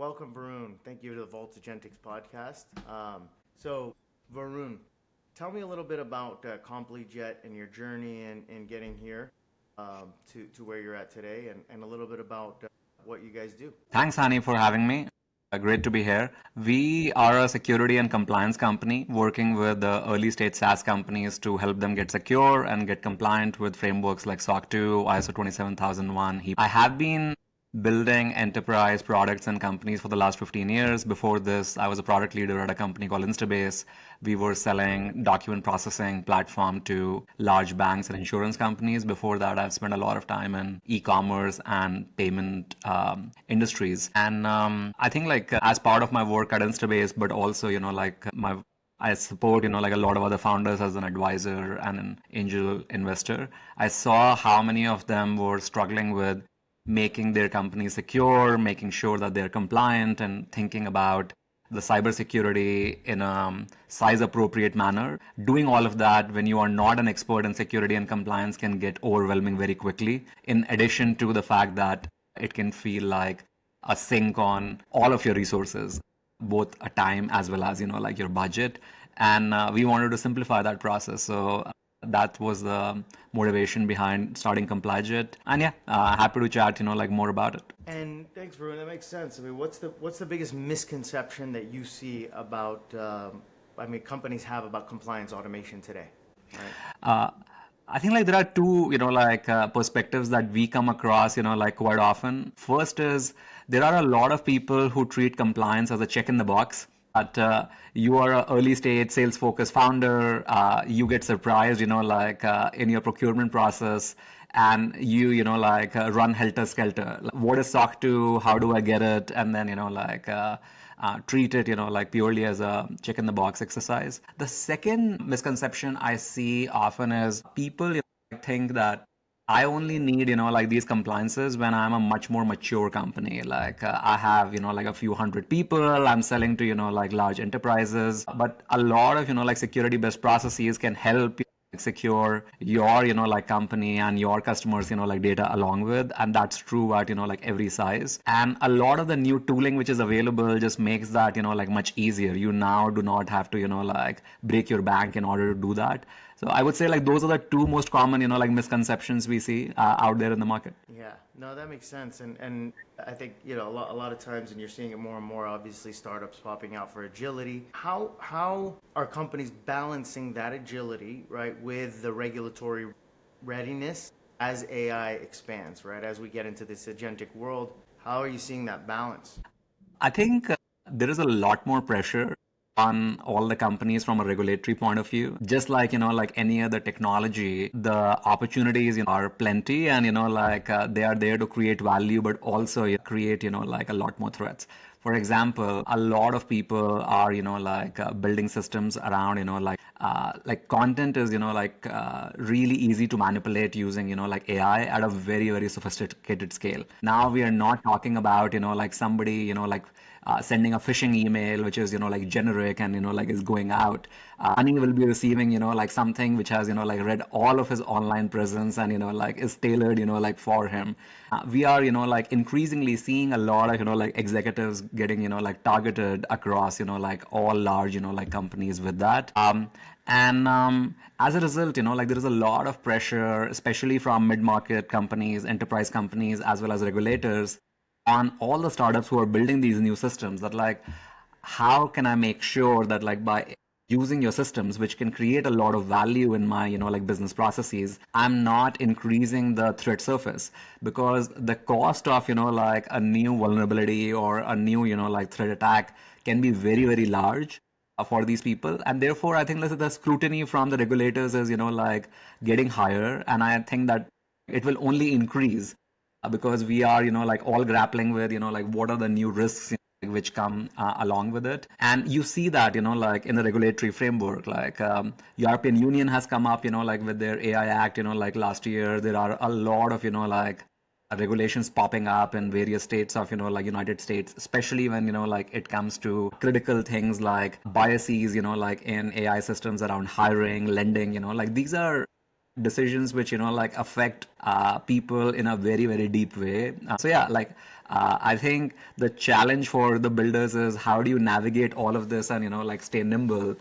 Welcome, Varun. Thank you to the Vault Agentics podcast. So, Varun, tell me a little bit about Complyjet and your journey in getting here to where you're at today, and a little bit about what you guys do. Thanks, Hani, for having me. Great to be here. We are a security and compliance company working with the early stage SaaS companies to help them get secure and get compliant with frameworks like SOC 2, ISO 27001. I have been building enterprise products and companies for the last 15 years. Before this, I was a product leader at a company called Instabase. We were selling document processing platform to large banks and insurance companies. Before that, I've spent a lot of time in e-commerce and payment industries. And I think as part of my work at Instabase, but also, I support, like a lot of other founders as an advisor and an angel investor. I saw how many of them were struggling with making their company secure, making sure that they're compliant, and thinking about the cybersecurity in a size appropriate manner. Doing all of that when you are not an expert in security and compliance can get overwhelming very quickly. In addition to the fact that it can feel like a sink on all of your resources, both a time as well as, like your budget. And we wanted to simplify that process. So that was the motivation behind starting Complyjet. And yeah, happy to chat, more about it. And thanks, Varun. That makes sense. I mean, what's the biggest misconception that you see about companies have about compliance automation today? Right? I think there are two, perspectives that we come across, quite often. First is there are a lot of people who treat compliance as a check in the box. But you are an early stage sales focused founder, you get surprised, in your procurement process, and you run helter skelter. What is SOC 2? How do I get it? And then, treat it, purely as a check in the box exercise. The second misconception I see often is people think that I only need, these compliances when I'm a much more mature company. I have, a few hundred people, I'm selling to, large enterprises. But a lot of, security best processes can help secure your, company and your customers, data along with. And that's true at, every size. And a lot of the new tooling which is available just makes that, much easier. You now do not have to, break your bank in order to do that. So I would say those are the two most common, misconceptions we see out there in the market. Yeah, no, that makes sense. And I think, a lot of times, and you're seeing it more and more, obviously, startups popping out for agility. How are companies balancing that agility, right, with the regulatory readiness as AI expands, right? As we get into this agentic world, how are you seeing that balance? I think there is a lot more pressure on all the companies from a regulatory point of view. Just like, like any other technology, the opportunities are plenty, and, they are there to create value, but also create, a lot more threats. For example, a lot of people are, building systems around, content is, really easy to manipulate using, AI at a very, very sophisticated scale. Now we are not talking about, somebody, sending a phishing email, which is, generic and, is going out. Hani will be receiving, something which has, read all of his online presence and, is tailored, for him. We are, increasingly seeing a lot of, executives getting, targeted across, all large, companies with that. As a result, there is a lot of pressure, especially from mid-market companies, enterprise companies, as well as regulators, on all the startups who are building these new systems, that how can I make sure that by using your systems, which can create a lot of value in my business processes, I'm not increasing the threat surface, because the cost of a new vulnerability or a new threat attack can be very, very large for these people. And therefore I think the scrutiny from the regulators is getting higher, and I think that it will only increase because we are all grappling with what are the new risks which come along with it. And you see that in the regulatory framework, European Union has come up with their AI Act last year. There are a lot of regulations popping up in various states of United States, especially when it comes to critical things like biases in AI systems around hiring, lending. These are decisions which affect people in a very, very deep way. So yeah, I think the challenge for the builders is how do you navigate all of this and, like stay nimble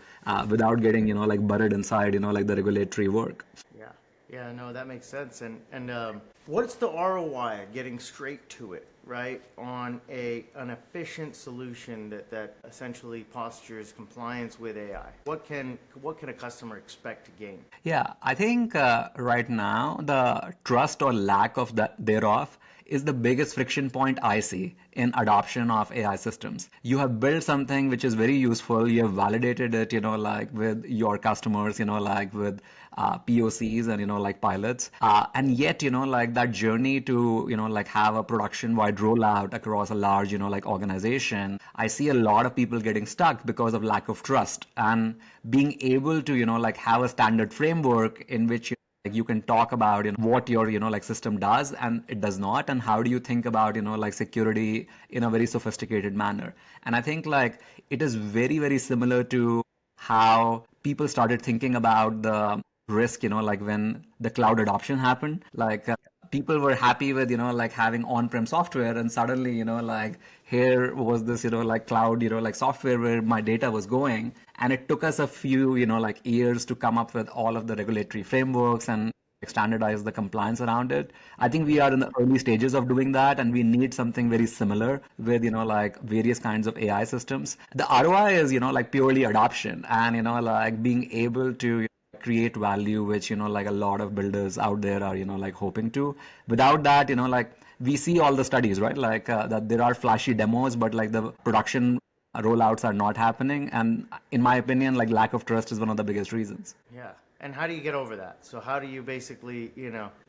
without getting, like buried inside, like the regulatory work. Yeah, yeah, no, that makes sense. And what's the ROI? Getting straight to it, right? On an efficient solution that essentially postures compliance with AI. What can a customer expect to gain? Yeah, I think right now the trust or lack of that thereof is the biggest friction point I see in adoption of AI systems. You have built something which is very useful. You have validated it, like with your customers, like with POCs and, like pilots. And yet, like that journey to, like have a production wide rollout across a large, like organization, I see a lot of people getting stuck because of lack of trust and being able to, like have a standard framework in which like you can talk about what your like system does and it does not, and how do you think about like security in a very sophisticated manner. And I think like it is very very similar to how people started thinking about the risk like when the cloud adoption happened. Like people were happy with like having on-prem software, and suddenly like here was this like cloud like software where my data was going, and it took us a few like years to come up with all of the regulatory frameworks and standardize the compliance around it. I think we are in the early stages of doing that, and we need something very similar with like various kinds of AI systems. The ROI is like purely adoption and like being able to create value, which like a lot of builders out there are like hoping to. Without that, like we see all the studies, right? Like that there are flashy demos, but like the production rollouts are not happening. And in my opinion, like lack of trust is one of the biggest reasons. Yeah. And how do you get over that? So how do you basically,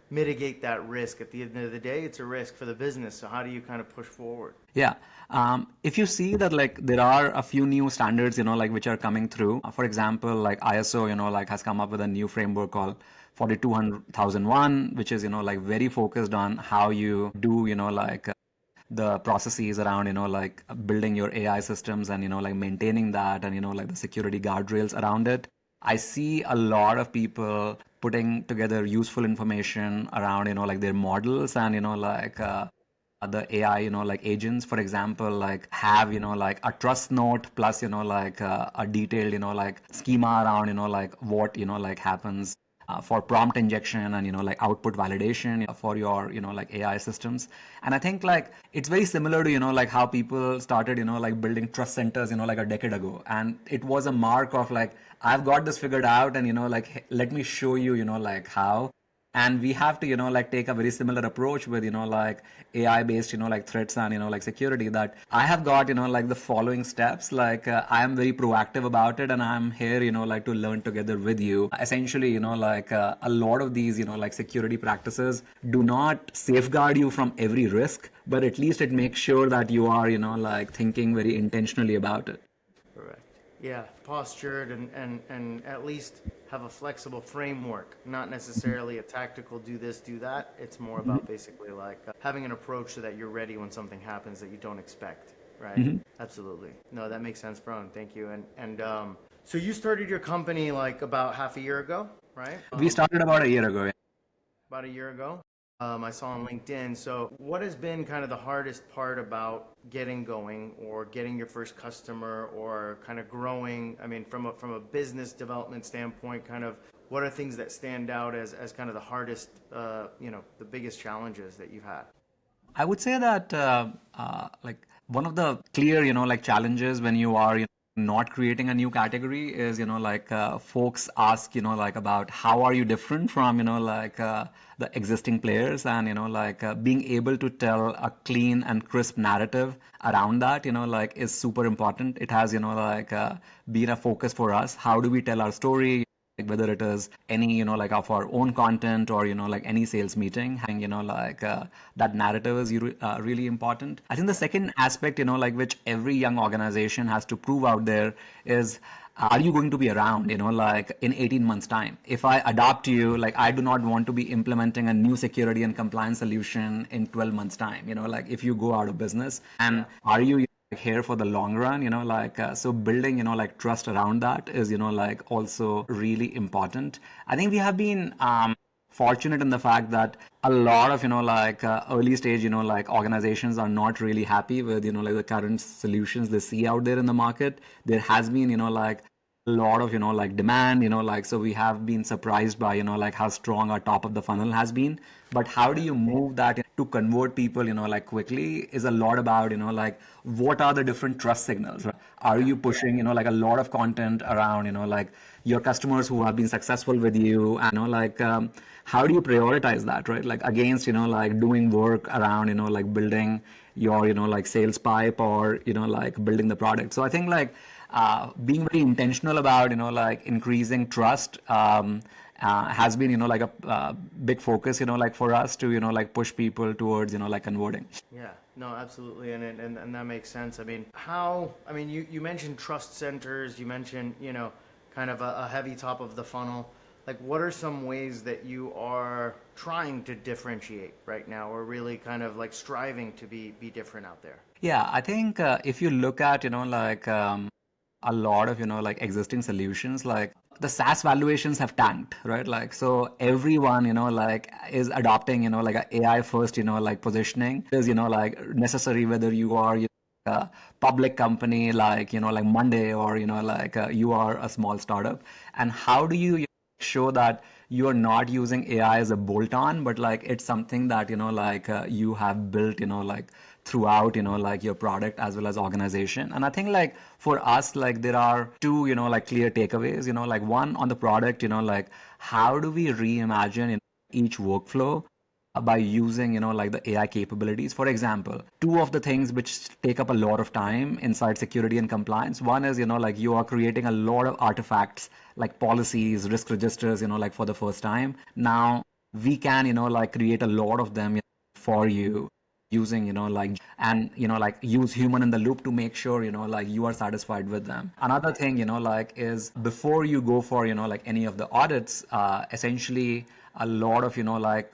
mitigate that risk? At the end of the day, it's a risk for the business. So how do you kind of push forward? Yeah. If you see that like there are a few new standards, like which are coming through. For example, like ISO, like has come up with a new framework called 42001, which is, like very focused on how you do, like the processes around, like building your AI systems and, like maintaining that and, like the security guardrails around it. I see a lot of people putting together useful information around, like their models and, like the AI, like agents, for example, like have, like a trust note plus, like a detailed, like schema around, like what, like happens for prompt injection and, like output validation for your, like AI systems. And I think like it's very similar to, like how people started, like building trust centers, like a decade ago. And it was a mark of like, I've got this figured out and, like, let me show you, like how. And we have to like take a very similar approach with like AI based like threats and like security, that I have got like the following steps. Like I am very proactive about it, and I'm here like to learn together with you. Essentially like a lot of these like security practices do not safeguard you from every risk, but at least it makes sure that you are like thinking very intentionally about it. Correct. Yeah, postured and at least have a flexible framework, not necessarily a tactical do this, do that. It's more about basically like having an approach so that you're ready when something happens that you don't expect, right? Absolutely. No, that makes sense, Brian. Thank you. And so you started your company like about half a year ago, right? We started about a year ago. About a year ago. I saw on LinkedIn. So, what has been kind of the hardest part about getting going or getting your first customer or kind of growing? I mean, from a business development standpoint, kind of what are things that stand out as kind of the hardest, the biggest challenges that you've had? I would say that like one of the clear, like challenges when you are not creating a new category is, like folks ask, like about how are you different from, like the existing players, and, like being able to tell a clean and crisp narrative around that, like is super important. It has, like been a focus for us. How do we tell our story? Like whether it is any like of our own content or like any sales meeting, having like that narrative is really important. I think the second aspect like which every young organization has to prove out there is, are you going to be around like in 18 months time? If I adopt you, like I do not want to be implementing a new security and compliance solution in 12 months time, like if you go out of business. And are you here for the long run, like so building like trust around that is like also really important. I think we have been fortunate in the fact that a lot of early stage organizations are not really happy with like the current solutions they see out there in the market. There has been a lot of demand, so we have been surprised by how strong our top of the funnel has been. But how do you move that to convert people quickly is a lot about what are the different trust signals, right? Are you pushing a lot of content around your customers who have been successful with you, and how do you prioritize that, right? Like against doing work around building your sales pipe, or building the product. So I think being very intentional about increasing trust has been a big focus for us to push people towards converting. Yeah, no, absolutely, and that makes sense. I mean, how? I mean, you mentioned trust centers. You mentioned kind of a heavy top of the funnel. Like, what are some ways that you are trying to differentiate right now, or really kind of like striving to be different out there? Yeah, I think if you look at a lot of existing solutions, like the SaaS valuations have tanked, right? Like, so everyone is adopting like a AI first positioning is necessary, whether you are a public company like Monday, or you are a small startup. And how do you show that you are not using AI as a bolt-on, but it's something that you have built throughout your product as well as organization. And I think for us, there are two clear takeaways. One, on the product, how do we reimagine each workflow by using the AI capabilities. For example, two of the things which take up a lot of time inside security and compliance. One is you are creating a lot of artifacts like policies, risk registers for the first time. Now we can create a lot of them for you using and use human in the loop to make sure you are satisfied with them. Another thing is before you go for any of the audits, essentially a lot of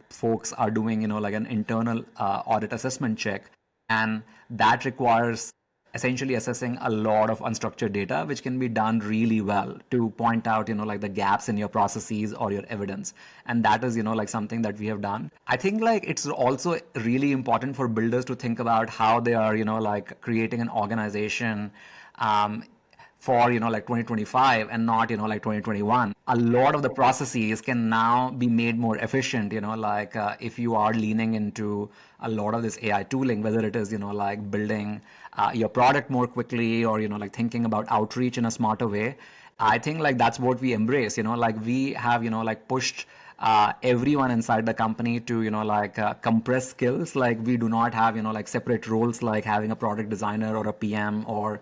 folks are doing an internal audit assessment check, and that requires essentially assessing a lot of unstructured data, which can be done really well to point out the gaps in your processes or your evidence. And that is something that we have done. I think it's also really important for builders to think about how they are creating an organization for 2025 and not 2021. A lot of the processes can now be made more efficient if you are leaning into a lot of this AI tooling, whether it is building your product more quickly, or thinking about outreach in a smarter way. I think that's what we embrace. We have pushed everyone inside the company to compress skills. We do not have separate roles, like having a product designer or a PM, or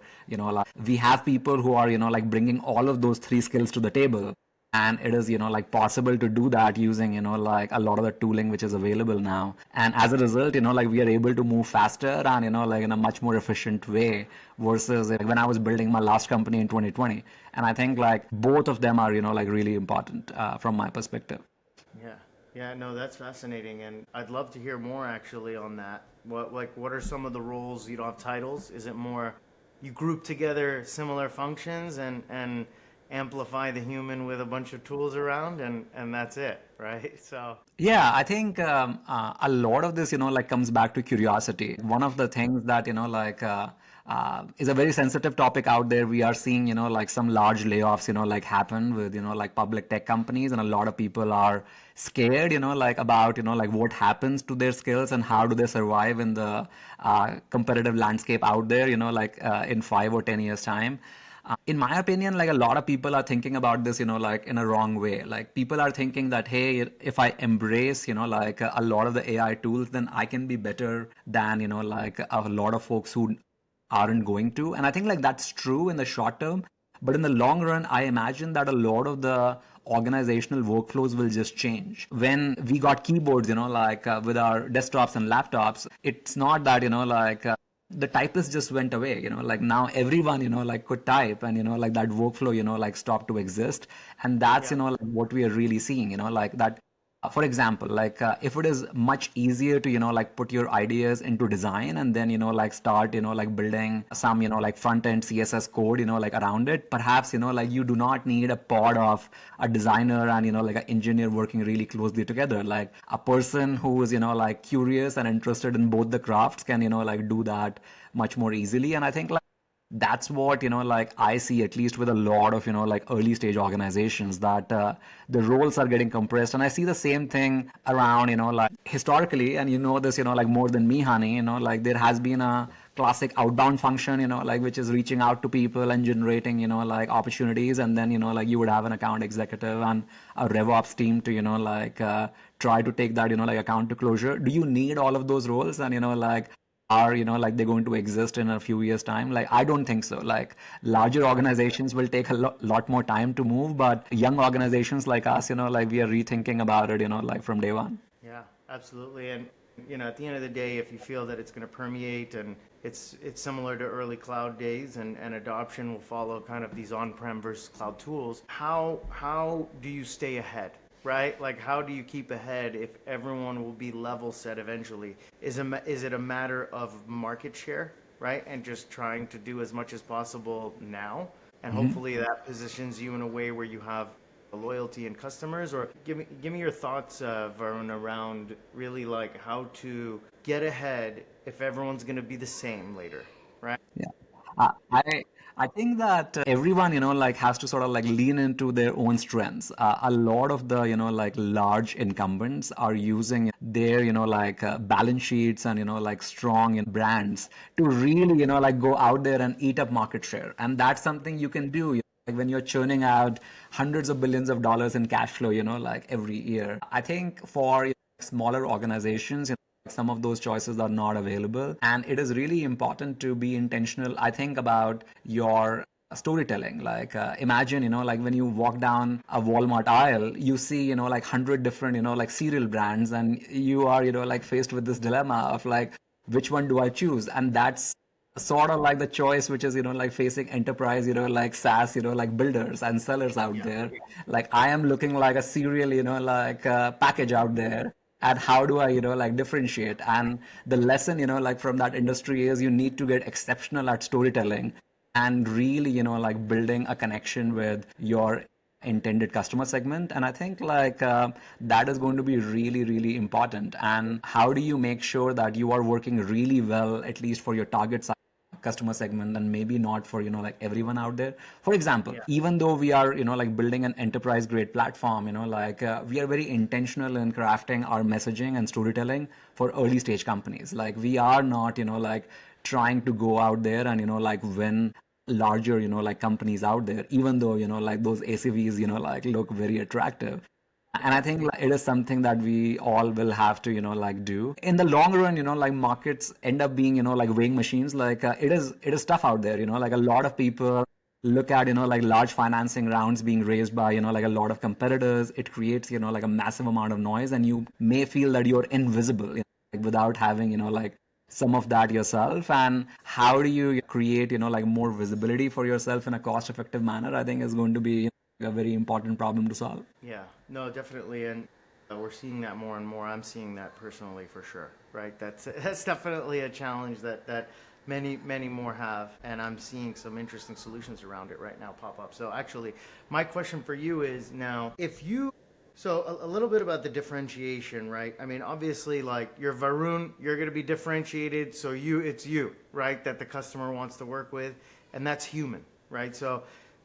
we have people who are bringing all of those three skills to the table. And it is possible to do that using a lot of the tooling which is available now. And as a result we are able to move faster and in a much more efficient way versus when I was building my last company in 2020. And I think both of them are really important from my perspective. Yeah. Yeah, no, that's fascinating, and I'd love to hear more actually on that. What are some of the roles? You don't have titles? Is it more you group together similar functions and amplify the human with a bunch of tools around, and that's it, right? So Yeah, I think a lot of this, comes back to curiosity. One of the things that, is a very sensitive topic out there. We are seeing, some large layoffs, happen with, public tech companies, and a lot of people are scared, about, what happens to their skills and how do they survive in the competitive landscape out there, in 5 or 10 years time. In my opinion, a lot of people are thinking about this, in a wrong way. People are thinking that, hey, if I embrace, a lot of the AI tools, then I can be better than, a lot of folks who aren't going to. And I think that's true in the short term. But in the long run, I imagine that a lot of the organizational workflows will just change. When we got keyboards, with our desktops and laptops, it's not that, the typist just went away. Now everyone could type, and that workflow stopped to exist. And that's what we are really seeing, that For example, if it is much easier to like put your ideas into design and then like start like building some like front end css code like around it, perhaps like you do not need a pod of a designer and like an engineer working really closely together. Like a person who is like curious and interested in both the crafts can like do that much more easily. And I think like that's what like I see, at least with a lot of like early stage organizations, that the roles are getting compressed. And I see the same thing around like historically, and this like more than me, Hani, like there has been a classic outbound function, like which is reaching out to people and generating like opportunities, and then like you would have an account executive and a RevOps team to like try to take that like account to closure. Do you need all of those roles? And like are like they're going to exist in a few years time? Like I don't think so. Like larger organizations will take a lot more time to move, but young organizations like us, like we are rethinking about it, like from day one. Yeah, absolutely. And at the end of the day, if you feel that it's going to permeate and it's similar to early cloud days, and adoption will follow kind of these on-prem versus cloud tools, how do you stay ahead? Right? Like, how do you keep ahead if everyone will be level set eventually? Is it a matter of market share, right? And just trying to do as much as possible now, and hopefully that positions you in a way where you have loyalty and customers. Or give me your thoughts, Varun, around really like how to get ahead if everyone's going to be the same later, right? Yeah. I think that everyone, like has to sort of like lean into their own strengths. A lot of the, like large incumbents are using their, like balance sheets and, like strong brands to really, like go out there and eat up market share. And that's something you can do. Like when you're churning out hundreds of billions of dollars in cash flow, like every year. I think for smaller organizations, some of those choices are not available. And it is really important to be intentional, I think, about your storytelling. Like imagine, like when you walk down a Walmart aisle, you see, like 100 different, like cereal brands, and you are, like faced with this dilemma of like, which one do I choose? And that's sort of like the choice which is like facing enterprise like SaaS like builders and sellers out there. Like I am looking like a serial like package out there, and how do I like differentiate? And the lesson like from that industry is you need to get exceptional at storytelling and really like building a connection with your intended customer segment. And I think like that is going to be really really important. And how do you make sure that you are working really well, at least for your target customer segment, and maybe not for like everyone out there? For example, Yeah. even though we are like building an enterprise grade platform, like we are very intentional in crafting our messaging and storytelling for early stage companies. Like we are not like trying to go out there and like win larger like companies out there, even though like those ACVs like look very attractive. And I think like, it is something that we all will have to like do in the long run. Like markets end up being like weighing machines. Like it is tough out there. Like a lot of people look at like large financing rounds being raised by like a lot of competitors. It creates like a massive amount of noise, and you may feel that you're invisible, like without having like some of that yourself. And how do you create like more visibility for yourself in a cost effective manner, I think is going to be a very important problem to solve. Yeah, no, definitely, and we're seeing that more and more. I'm seeing that personally for sure, right? That's definitely a challenge that many more have, and I'm seeing some interesting solutions around it right now pop up. So actually, my question for you is now, if you so a little bit about the differentiation, right? I mean, obviously, like you're Varun, you're going to be differentiated. So it's you, right? That the customer wants to work with, and that's human, right? So,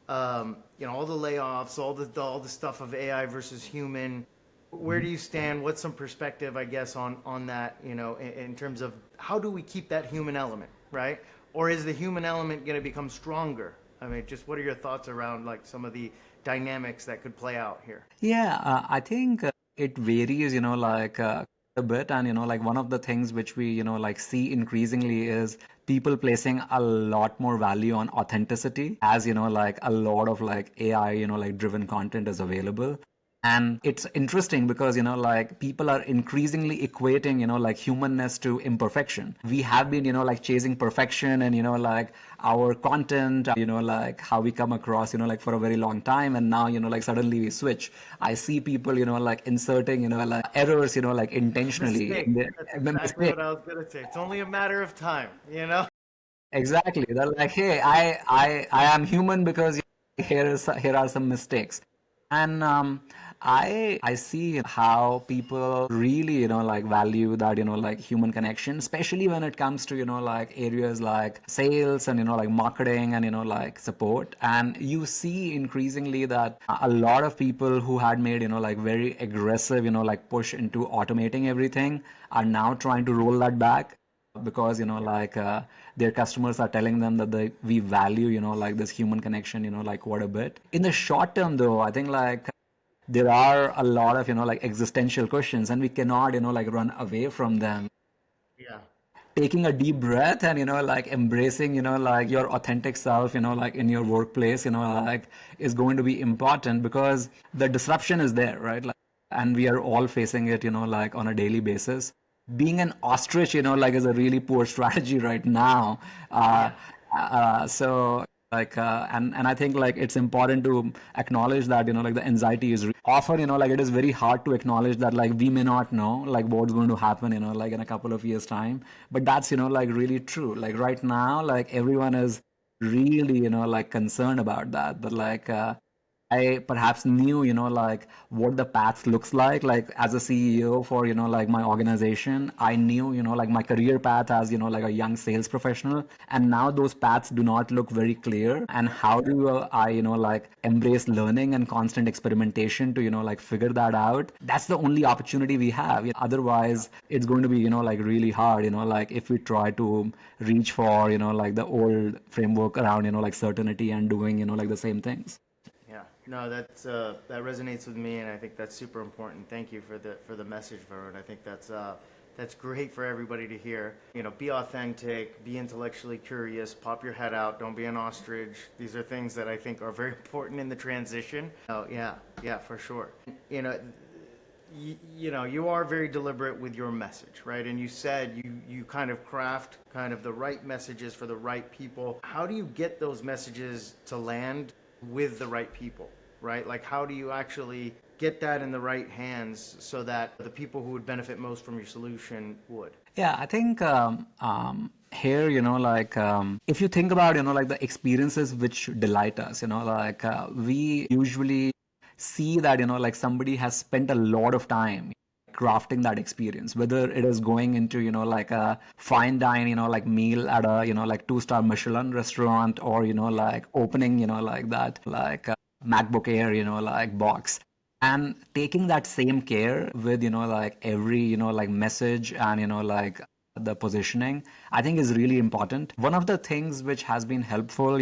all the layoffs, all the stuff of AI versus human. Where do you stand? What's some perspective, I guess, on that? In terms of how do we keep that human element, right? Or is the human element going to become stronger? I mean, just what are your thoughts around like some of the dynamics that could play out here? Yeah, I think it varies, like a bit. And, like one of the things which we, like see increasingly is people placing a lot more value on authenticity, as, like a lot of like AI, like driven content is available. And it's interesting because, like people are increasingly equating, like humanness to imperfection. We have been, like chasing perfection and, like our content, like how we come across, like for a very long time. And now, like suddenly we switch. I see people, like inserting, like errors, like intentionally Mistake. in That's the exactly mistake. what I was gonna say. It's only a matter of time, you know? Exactly. They're like, hey, I am human because here are some mistakes. And I see how people really, like value that, like human connection, especially when it comes to, like areas like sales and, like marketing and, like support. And you see increasingly that a lot of people who had made, like very aggressive, like push into automating everything are now trying to roll that back because like their customers are telling them that we value like this human connection like quite a bit. In the short term though, I think like there are a lot of like existential questions and we cannot like run away from them. Yeah. Taking a deep breath and like embracing like your authentic self like in your workplace like is going to be important because the disruption is there, right? Like, and we are all facing it like on a daily basis. Being an ostrich like is a really poor strategy right now. uh, Yeah. so like and I think like it's important to acknowledge that like the anxiety is often like it is very hard to acknowledge that like we may not know like what's going to happen like in a couple of years time, but that's like really true. Like right now like everyone is really like concerned about that, but like I perhaps knew, like what the path looks like as a CEO for, like my organization. I knew, like my career path as, like a young sales professional. And now those paths do not look very clear. And how do I, like embrace learning and constant experimentation to, like figure that out? That's the only opportunity we have. Otherwise, it's going to be, like really hard, like if we try to reach for, like the old framework around, like certainty and doing, like the same things. Yeah, no, that resonates with me, and I think that's super important. Thank you for the message, Varun. I think that's great for everybody to hear. You know, be authentic, be intellectually curious, pop your head out, don't be an ostrich. These are things that I think are very important in the transition. Oh yeah, yeah, for sure. You know, you know, you are very deliberate with your message, right? And you said you kind of craft kind of the right messages for the right people. How do you get those messages to land with the right people, right? Like how do you actually get that in the right hands so that the people who would benefit most from your solution would? Yeah, I think here, like if you think about, like the experiences which delight us, like we usually see that, like somebody has spent a lot of time crafting that experience, whether it is going into, like a fine dine, like meal at a, like two-star Michelin restaurant or, like opening, like that, like MacBook Air, like box and taking that same care with like every like message and like the positioning, I think is really important. One of the things which has been helpful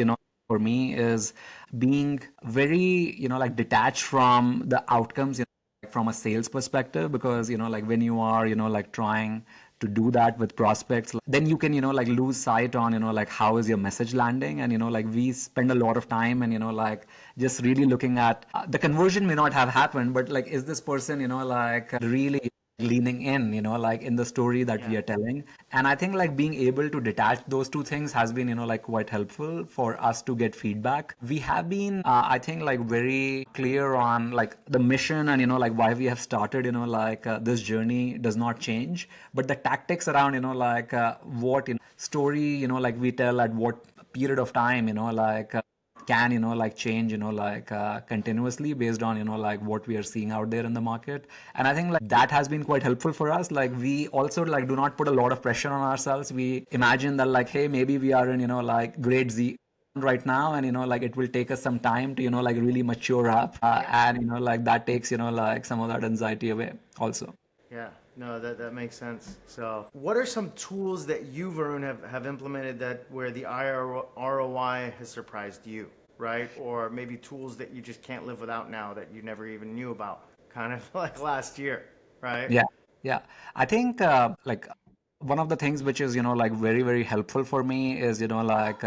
for me is being very like detached from the outcomes, like from a sales perspective, because like when you are like trying to do that with prospects, then you can like lose sight on like how is your message landing. And like we spend a lot of time and like just really looking at the conversion may not have happened, but like is this person like really leaning in like in the story that we Yeah. are telling. And I think like being able to detach those two things has been like quite helpful for us to get feedback. We have been I think like very clear on like the mission and like why we have started like this journey does not change, but the tactics around like what story like we tell at what period of time like can like change like continuously based on like what we are seeing out there in the market. And I think like that has been quite helpful for us. Like we also like do not put a lot of pressure on ourselves. We imagine that like, hey, maybe we are in like grade Z right now, and like it will take us some time to like really mature up, Yeah. and like that takes like some of that anxiety away also. Yeah, no, that makes sense. So, what are some tools that you, Varun, have implemented that where the ROI has surprised you, right? Or maybe tools that you just can't live without now that you never even knew about, kind of like last year, right? Yeah, yeah. I think like one of the things which is like very very helpful for me is like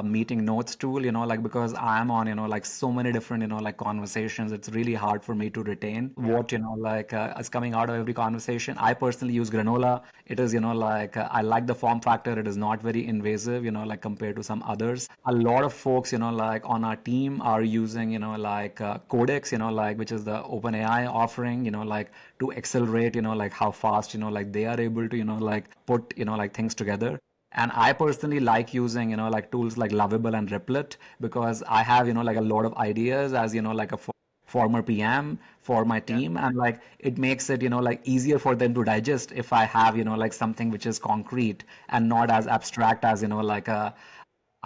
meeting notes tool, like because I'm on, like so many different, like conversations, it's really hard for me to retain Yeah. what, like is coming out of every conversation. I personally use Granola. It is, like I like the form factor. It is not very invasive, like compared to some others. A lot of folks, like on our team are using, like Codex, like which is the OpenAI offering, like to accelerate, like how fast, like they are able to, like put, like things together. And I personally like using, like tools like Lovable and Replit because I have, like a lot of ideas as, like a former PM for my Yeah. team. And like it makes it, like easier for them to digest if I have, like something which is concrete and not as abstract as, like a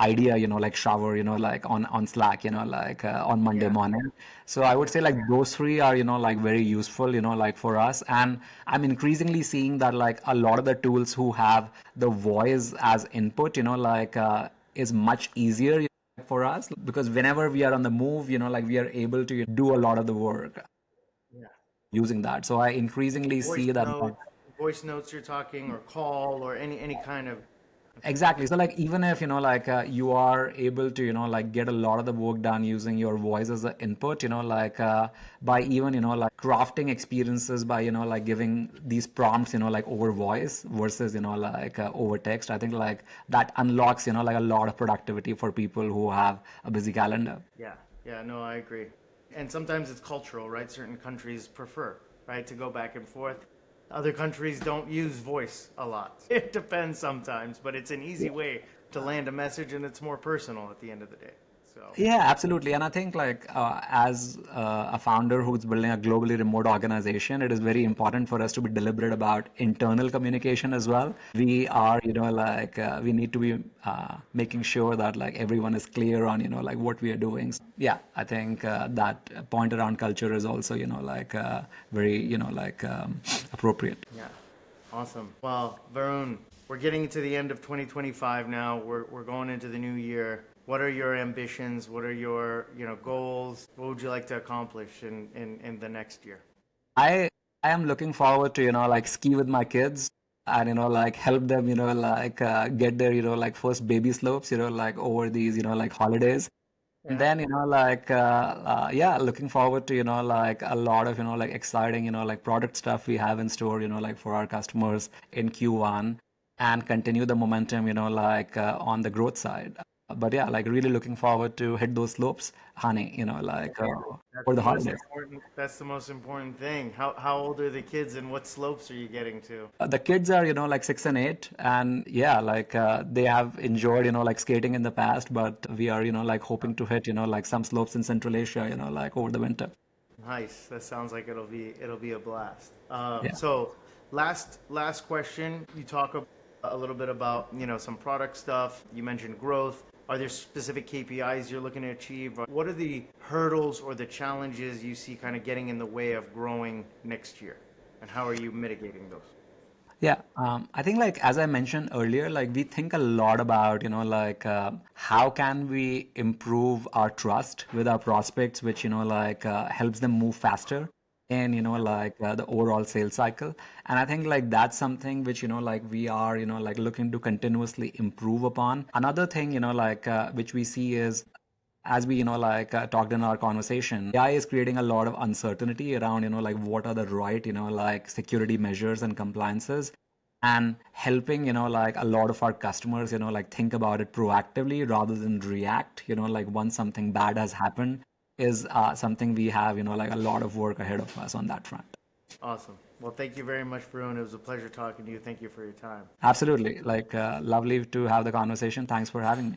idea, like shower, like on Slack, like on Monday Yeah. morning. So I would Yeah. say like those three are, like very useful, like for us. And I'm increasingly seeing that like a lot of the tools who have the voice as input, like is much easier for us because whenever we are on the move, like we are able to do a lot of the work Yeah. using that. So I increasingly Voice see that. notes, voice notes you're talking, or call, or any kind of. Exactly. So like even if like you are able to like get a lot of the work done using your voice as the input, like by even like crafting experiences by like giving these prompts, like over voice versus like over text. I think like that unlocks like a lot of productivity for people who have a busy calendar. Yeah. Yeah. No, I agree. And sometimes it's cultural, right? Certain countries prefer, right, to go back and forth. Other countries don't use voice a lot. It depends sometimes, but it's an easy way to land a message, and it's more personal at the end of the day. So. Yeah, absolutely. And I think like as a founder who's building a globally remote organization, it is very important for us to be deliberate about internal communication as well. We are, like we need to be making sure that like everyone is clear on, like what we are doing. So, yeah, I think that point around culture is also, like very, like appropriate. Yeah. Awesome. Well, Varun, we're getting to the end of 2025 now. We're going into the new year. What are your ambitions? What are your, goals? What would you like to accomplish in the next year? I I am looking forward to, like ski with my kids and, like help them, like get their, like first baby slopes, like over these, like holidays. And Yeah. then, like, yeah, looking forward to, like a lot of, like exciting, like product stuff we have in store, like for our customers in Q1 and continue the momentum, like on the growth side. But yeah, like really looking forward to hit those slopes, honey, like That's for the the most holidays. important. That's the most important thing. How old are the kids, and what slopes are you getting to? The kids are, like 6 and 8, and yeah, like they have enjoyed, like skating in the past, but we are, like hoping to hit, like some slopes in Central Asia, like over the winter. Nice. That sounds like it'll be a blast. Yeah. So last question. You talk a little bit about some product stuff. You mentioned growth. Are there specific KPIs you're looking to achieve? What are the hurdles or the challenges you see kind of getting in the way of growing next year, and how are you mitigating those? Yeah, I think like as I mentioned earlier, like we think a lot about, like how can we improve our trust with our prospects, which, like helps them move faster and, like the overall sales cycle. And I think like that's something which, like we are, like looking to continuously improve upon. Another thing, like which we see is as we like talked in our conversation, AI is creating a lot of uncertainty around like what are the right like security measures and compliances, and helping like a lot of our customers like think about it proactively rather than react, like once something bad has happened is something we have like a lot of work ahead of us on that front. Awesome. Well, thank you very much, Bruno. It was a pleasure talking to you. Thank you for your time. Absolutely, like lovely to have the conversation. Thanks for having me.